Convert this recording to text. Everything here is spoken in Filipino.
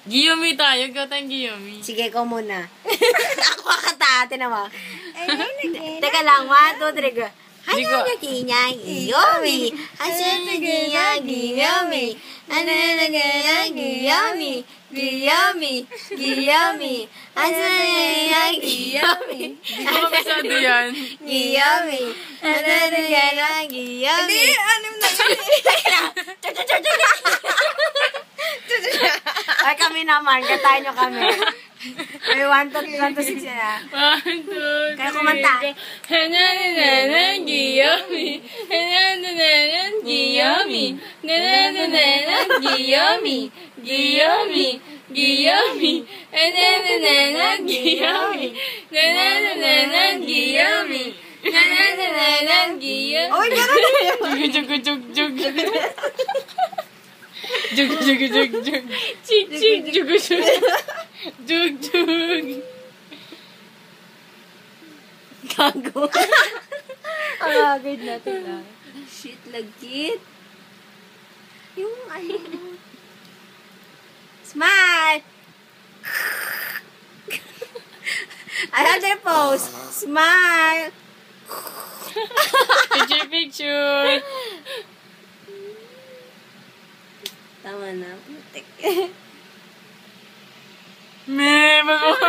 Giyomi tayo. Ikaw tayong Giyomi. Sige, ikaw muna. Ako kakata, naman. Teka lang, 1, 2, 3, go. Hanya naginya Giyomi. Hanya naginya Giyomi. Hanya naginya Giyomi. Giyomi. Giyomi. Hanya naginya Giyomi. Hindi ko masyado yan. Giyomi. Hanya naginya Giyomi. Hindi, anim na yun. Ay, kami naman. Katayin nyo kami. May 1, 2, 6 na. 1, 2, 3. Kaya kumanta. Hananananan Giyomi. Hananananan Giyomi. Nananananan Giyomi. Giyomi. Giyomi. Hananananan Giyomi. Nananananan Giyomi. Nananananan Giyomi. Uy, gano'n na yun. Jug, jug, jug, jug. Jug, jug, jug, jug. Chik, chik, jug, jug. Jug, jug. Gago. Ang agad natin lang. Shit, lagkit. Yung ano. Smile! Another pose. Smile! Picture, picture. Tama na. Me, mag